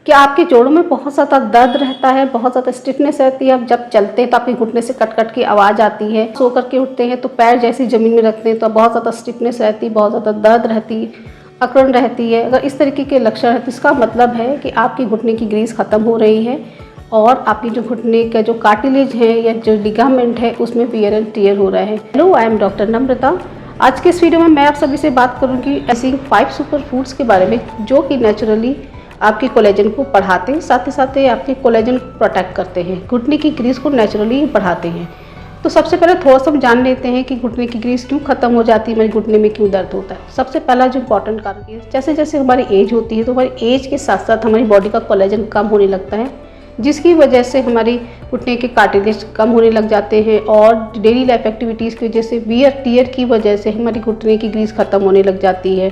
क्या आपके जोड़ों में बहुत ज़्यादा दर्द रहता है, बहुत ज़्यादा स्टिफनेस रहती है? आप जब चलते हैं तो आपके घुटने से कट कट की आवाज़ आती है, सो करके उठते हैं तो पैर जैसे ज़मीन में रखते हैं तो बहुत ज़्यादा स्टिफनेस रहती है, बहुत ज़्यादा दर्द रहती है, अकड़न रहती है। अगर इस तरीके के लक्षण है तो इसका मतलब है कि आपकी घुटने की ग्रीस ख़त्म हो रही है और आपकी जो घुटने का जो कार्टिलेज है या जो लिगामेंट है उसमें वियर एंड टियर हो रहा है। हेलो, आई एम डॉक्टर नम्रता। आज के इस वीडियो में मैं आप सभी से बात करूँगी ऐसी 5 सुपर फूड्स के बारे में जो कि नेचुरली आपके कोलेजन को बढ़ाते हैं, साथ ही साथ आपके कोलेजन को प्रोटेक्ट करते हैं, घुटने की ग्रीस को नेचुरली बढ़ाते हैं। तो सबसे पहले थोड़ा सा हम जान लेते हैं कि घुटने की ग्रीस क्यों खत्म हो जाती है, हमारे घुटने में क्यों दर्द होता है। सबसे पहला जो इंपॉर्टेंट कारण है, जैसे जैसे हमारी एज होती है तो हमारी एज के साथ साथ हमारी बॉडी का कोलेजन कम होने लगता है, जिसकी वजह से हमारी घुटने के कार्टिलेज कम होने लग जाते हैं और डेली लाइफ एक्टिविटीज़ की वजह से वियर टियर की वजह से हमारी घुटने की ग्रीस खत्म होने लग जाती है।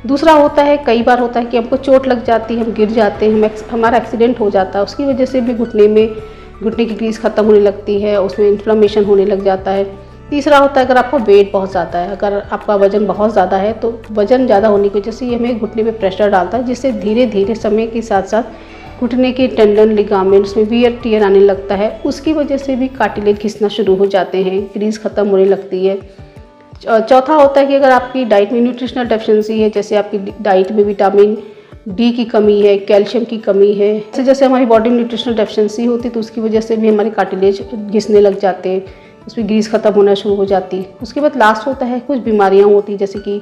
दूसरा होता है, कई बार होता है कि हमको चोट लग जाती है, हम गिर जाते हैं, हमारा एक्सीडेंट हो जाता है, उसकी वजह से भी घुटने की ग्रीस खत्म होने लगती है, उसमें इन्फ्लेमेशन होने लग जाता है। तीसरा होता है, अगर आपका वेट बहुत ज़्यादा है, अगर आपका वज़न बहुत ज़्यादा है तो वज़न ज़्यादा होने की वजह से ये हमें घुटने पे प्रेशर डालता है, जिससे धीरे धीरे समय के साथ साथ घुटने के टेंडन लिगामेंट्स में वियर टियर आने लगता है, उसकी वजह से भी कार्टिलेज घिसना शुरू हो जाते हैं, ग्रीस खत्म होने लगती है। चौथा होता है कि अगर आपकी डाइट में न्यूट्रिशनल डेफिशिएंसी है, जैसे आपकी डाइट में विटामिन डी की कमी है, कैल्शियम की कमी है, जैसे जैसे हमारी बॉडी में न्यूट्रिशनल डेफिशिएंसी होती है तो उसकी वजह से भी हमारे कार्टिलेज घिसने लग जाते हैं, उसमें ग्रीस खत्म होना शुरू हो जाती है। उसके बाद लास्ट होता है, कुछ बीमारियाँ होती हैं जैसे कि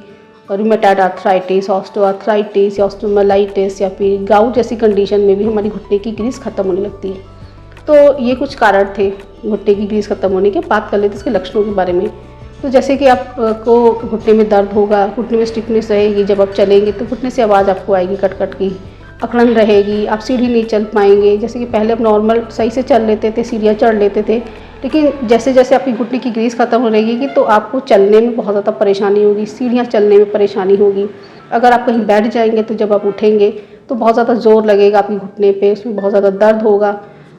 रूमेटॉइड आर्थराइटिस, ऑस्टियोआर्थराइटिस या ऑस्टियोमाइलाइटिस या फिर गाउट जैसी कंडीशन में भी हमारी घुटने की ग्रीस खत्म होने लगती है। तो ये कुछ कारण थे घुटने की ग्रीस खत्म होने के। बात कर लेते हैं इसके लक्षणों के बारे में। तो जैसे कि आपको घुटने में दर्द होगा, घुटने में स्टिफनेस रहेगी, जब आप चलेंगे तो घुटने से आवाज़ आपको आएगी कट कट की, अकड़न रहेगी, आप सीढ़ी नहीं चल पाएंगे। जैसे कि पहले आप नॉर्मल सही से चल लेते थे, सीढ़ियाँ चढ़ लेते थे, लेकिन जैसे जैसे आपकी घुटने की ग्रीस खत्म हो रहेगी तो आपको चलने में बहुत ज़्यादा परेशानी होगी, सीढ़ियाँ चलने में परेशानी होगी। अगर आप कहीं बैठ जाएंगे तो जब आप उठेंगे तो बहुत ज़्यादा ज़ोर लगेगा आपके घुटने पे, उसमें बहुत ज़्यादा दर्द होगा।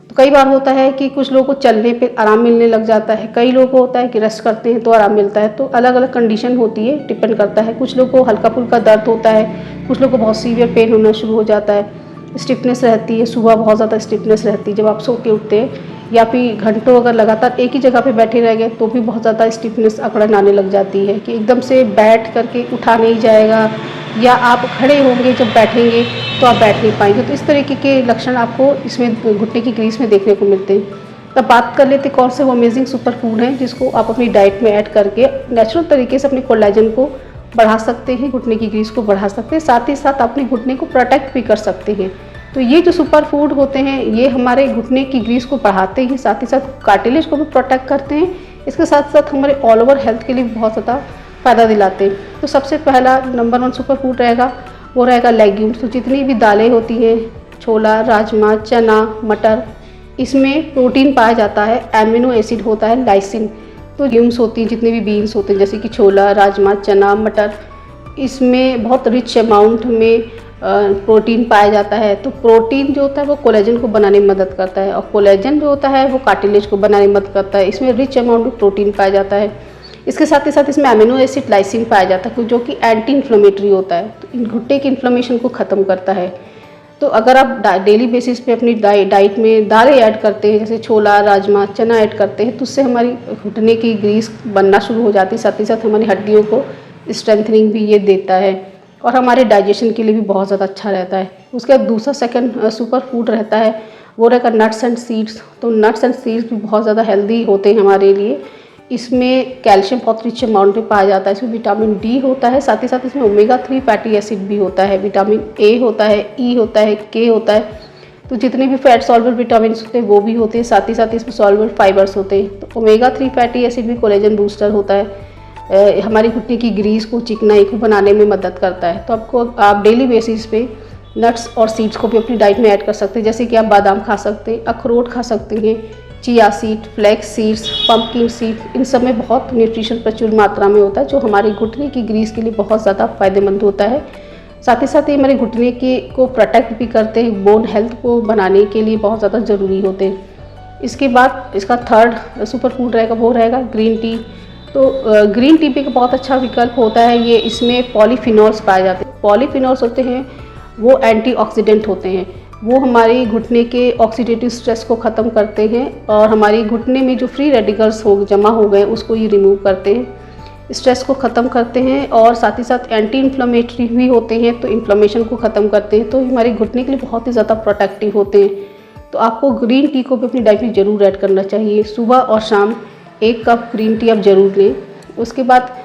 तो कई बार होता है कि कुछ लोगों को चलने पे आराम मिलने लग जाता है, कई लोगों को होता है कि रेस्ट करते हैं तो आराम मिलता है। तो अलग अलग कंडीशन होती है, डिपेंड करता है। कुछ लोगों को हल्का फुल्का दर्द होता है, कुछ लोगों को बहुत सीवियर पेन होना शुरू हो जाता है, स्टिफनेस रहती है, सुबह बहुत ज़्यादा स्टिफनेस रहती है जब आप सो के उठते हैं, या फिर घंटों अगर लगातार एक ही जगह पे बैठे रह गए तो भी बहुत ज़्यादा स्टिफनेस अकड़न आने लग जाती है कि एकदम से बैठ करके उठा नहीं जाएगा, या आप खड़े होंगे जब बैठेंगे तो आप बैठ नहीं पाएंगे। तो इस तरीके के लक्षण आपको इसमें घुटने की ग्रीस में देखने को मिलते हैं। तब बात कर लेते कौन से वो अमेजिंग सुपर फूड हैं जिसको आप अपनी डाइट में ऐड करके नेचुरल तरीके से अपने कोलेजन को बढ़ा सकते हैं, घुटने की ग्रीस को बढ़ा सकते हैं, साथ ही साथ अपने घुटने को प्रोटेक्ट भी कर सकते हैं। तो ये जो सुपर फूड होते हैं ये हमारे घुटने की ग्रीस को बढ़ाते हैं, साथ ही साथ कार्टिलेज को भी प्रोटेक्ट करते हैं, इसके साथ साथ हमारे ऑल ओवर हेल्थ के लिए भी बहुत ज़्यादा फ़ायदा दिलाते हैं। तो सबसे पहला नंबर 1 सुपर फूड रहेगा, वो रहेगा लेग्यूम्स। तो जितनी भी दालें होती हैं, छोला, राजमा, चना, मटर, इसमें प्रोटीन पाया जाता है, एमिनो एसिड होता है लाइसिन। तो लेग्यूम्स होती हैं, जितने भी बीन्स होते हैं जैसे कि छोला, राजमा, चना, मटर, इसमें बहुत रिच अमाउंट में प्रोटीन पाया जाता है। तो प्रोटीन जो होता है वो कोलेजन को बनाने में मदद करता है और कोलेजन जो होता है वो कार्टिलेज को बनाने में मदद करता है। इसमें रिच अमाउंट में प्रोटीन पाया जाता है। इसके साथ ही साथ इसमें अमीनो एसिड लाइसिन पाया जाता है जो कि एंटी इन्फ्लेमेटरी होता है, तो घुटने की इन्फ्लेमेशन को ख़त्म करता है। तो अगर आप डेली बेसिस पे अपनी डाइट में दालें ऐड करते हैं, जैसे छोला, राजमा, चना ऐड करते हैं, तो उससे हमारी घुटने की ग्रीस बनना शुरू हो जाती है, साथ ही साथ हमारी हड्डियों को स्ट्रेंथनिंग भी ये देता है और हमारे डाइजेशन के लिए भी बहुत ज़्यादा अच्छा रहता है। उसके बाद दूसरा सेकंड सुपर फूड रहता है, वो रहेगा नट्स एंड सीड्स। तो नट्स एंड सीड्स भी बहुत ज़्यादा हेल्दी होते हैं हमारे लिए। इसमें कैल्शियम बहुत रिच अमाउंट में पाया जाता है, इसमें विटामिन डी होता है, साथ ही साथ इसमें ओमेगा 3 फैटी एसिड भी होता है, विटामिन ए होता है, ई होता है, के होता है। तो जितने भी फैट सॉल्वर विटामिन होते हैं वो भी होते हैं, साथ ही साथ इसमें सॉल्वर फाइबर्स होते हैं। तो ओमेगा 3 फैटी एसिड भी कोलेजन बूस्टर होता है, हमारी घुटने की ग्रीस को, चिकनाई को बनाने में मदद करता है। तो आप डेली बेसिस पे नट्स और सीड्स को भी अपनी डाइट में ऐड कर सकते हैं, जैसे कि आप बादाम खा सकते हैं, अखरोट खा सकते हैं, chia seed, flax seeds, pumpkin seed, इन सब में बहुत न्यूट्रिशन प्रचुर मात्रा में होता है जो हमारे घुटने की ग्रीस के लिए बहुत ज़्यादा फायदेमंद होता है। साथ ही साथ ये हमारे घुटने के को प्रोटेक्ट भी करते हैं, बोन हेल्थ को बनाने के लिए बहुत ज़्यादा ज़रूरी होते हैं। इसके बाद इसका थर्ड सुपर फूड रहेगा, वो रहेगा ग्रीन टी। तो ग्रीन टी भी एक बहुत अच्छा विकल्प होता है। ये इसमें पॉलीफिनॉल्स पाए जाते हैं। पॉलीफिनॉल्स होते हैं वो एंटीऑक्सीडेंट होते हैं वो हमारी घुटने के ऑक्सीडेटिव स्ट्रेस को ख़त्म करते हैं और हमारी घुटने में जो फ्री रेडिकल्स जमा हो गए उसको ये रिमूव करते हैं, स्ट्रेस को ख़त्म करते हैं और साथ ही साथ एंटी इन्फ्लेमेटरी भी होते हैं, तो इन्फ्लेमेशन को ख़त्म करते हैं, तो हमारे घुटने के लिए बहुत ही ज़्यादा प्रोटेक्टिव होते हैं। तो आपको ग्रीन टी को भी अपनी डाइट में ज़रूर ऐड करना चाहिए। सुबह और शाम 1 कप ग्रीन टी आप ज़रूर लें। उसके बाद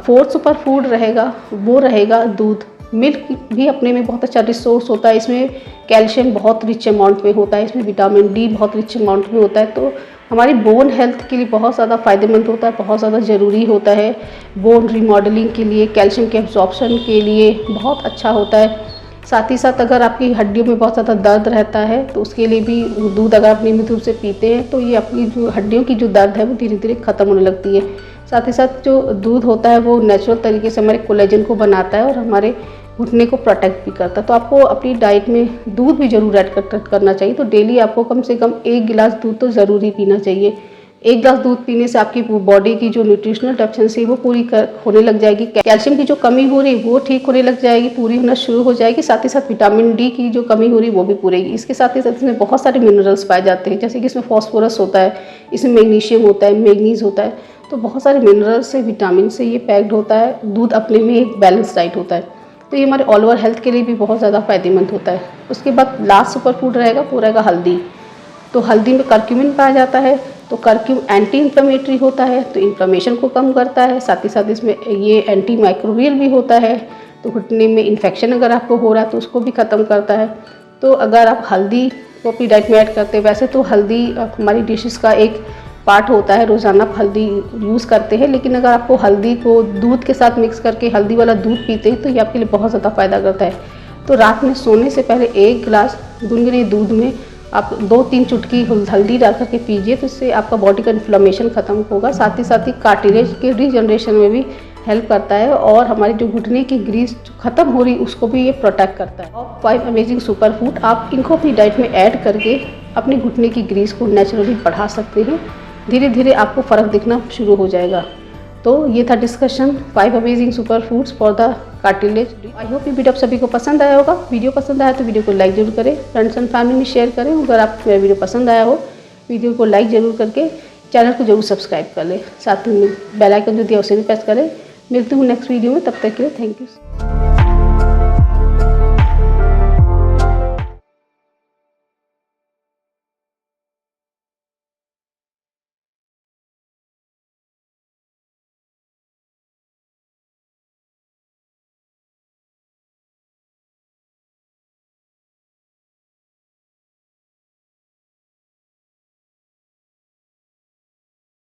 4th सुपर फूड रहेगा, वो रहेगा दूध। मिल्क भी अपने में बहुत अच्छा रिसोर्स होता है, इसमें कैल्शियम बहुत रिच अमाउंट में होता है, इसमें विटामिन डी बहुत रिच अमाउंट में होता है, तो हमारी बोन हेल्थ के लिए बहुत ज़्यादा फ़ायदेमंद होता है, बहुत ज़्यादा ज़रूरी होता है। बोन रीमॉडलिंग के लिए, कैल्शियम के एब्जॉर्प्शन के लिए बहुत अच्छा होता है। साथ ही साथ अगर आपकी हड्डियों में बहुत ज़्यादा दर्द रहता है तो उसके लिए भी दूध अगर आप नियमित रूप से पीते हैं तो ये अपनी जो हड्डियों की जो दर्द है वो धीरे धीरे ख़त्म होने लगती है। साथ ही साथ जो दूध होता है वो नेचुरल तरीके से हमारे कोलेजन को बनाता है और हमारे घुटने को प्रोटेक्ट भी करता है। तो आपको अपनी डाइट में दूध भी ज़रूर ऐड करना चाहिए। तो डेली आपको कम से कम 1 गिलास दूध तो ज़रूर ही पीना चाहिए। 1 गिलास दूध पीने से आपकी बॉडी की जो न्यूट्रिशनल डेफिशिएंसी वो पूरी होने लग जाएगी। कैल्शियम की जो कमी हो रही है वो ठीक होने लग जाएगी, पूरी होना शुरू हो जाएगी। साथ ही साथ विटामिन डी की जो कमी हो रही है वो भी पूरेगी। इसके साथ ही साथ इसमें बहुत सारे मिनरल्स पाए जाते हैं, जैसे कि इसमें फॉस्फोरस होता है, इसमें मैग्नीशियम होता है, मैग्नीज होता है, तो बहुत सारे मिनरल्स से, विटामिन से ये पैक्ड होता है। दूध अपने में एक बैलेंस डाइट होता है, तो ये हमारे ऑल ओवर हेल्थ के लिए भी बहुत ज़्यादा फ़ायदेमंद होता है। उसके बाद लास्ट सुपर फूड रहेगा, वो रहेगा हल्दी। तो हल्दी में करक्यूमिन पाया जाता है, तो करक्यूम एंटी इन्फ्लेमेटरी होता है, तो इन्फ्लेमेशन को कम करता है। साथ ही साथ इसमें ये एंटी माइक्रोबियल भी होता है, तो घुटने में इन्फेक्शन अगर आपको हो रहा है तो उसको भी ख़त्म करता है। तो अगर आप हल्दी को अपनी डाइट में ऐड करते हैं, वैसे तो हल्दी हमारी डिशेस का एक पार्ट होता है, रोज़ाना आप हल्दी यूज़ करते हैं, लेकिन अगर आपको हल्दी को दूध के साथ मिक्स करके हल्दी वाला दूध पीते हैं तो ये आपके लिए बहुत ज़्यादा फ़ायदा करता है। तो रात में सोने से पहले 1 गिलास गुनगुने दूध में आप 2-3 चुटकी हल्दी डाल करके पीजिए, तो इससे आपका बॉडी का इन्फ्लेमेशन ख़त्म होगा। साथ ही कार्टिलेज के रीजनरेशन में भी हेल्प करता है और हमारी जो घुटने की ग्रीस जो ख़त्म हो रही उसको भी ये प्रोटेक्ट करता है। और 5 अमेजिंग सुपर फूड आप इनको अपनी डाइट में ऐड करके अपने घुटने की ग्रीस को नेचुरली बढ़ा सकते हैं। धीरे धीरे आपको फ़र्क दिखना शुरू हो जाएगा। तो ये था discussion 5 amazing super foods for the cartilage. I hope ये वीडियो आप सभी को पसंद आया होगा। वीडियो पसंद आया तो वीडियो को लाइक जरूर करें, फ्रेंड्स एंड फैमिली में शेयर करें। अगर आपको मेरा वीडियो पसंद आया हो, वीडियो को लाइक जरूर करके चैनल को जरूर सब्सक्राइब कर लें। साथ में बेल आइकन जो दिया उसे भी प्रेस करें। मिलती हूँ नेक्स्ट वीडियो में, तब तक के लिए थैंक यू।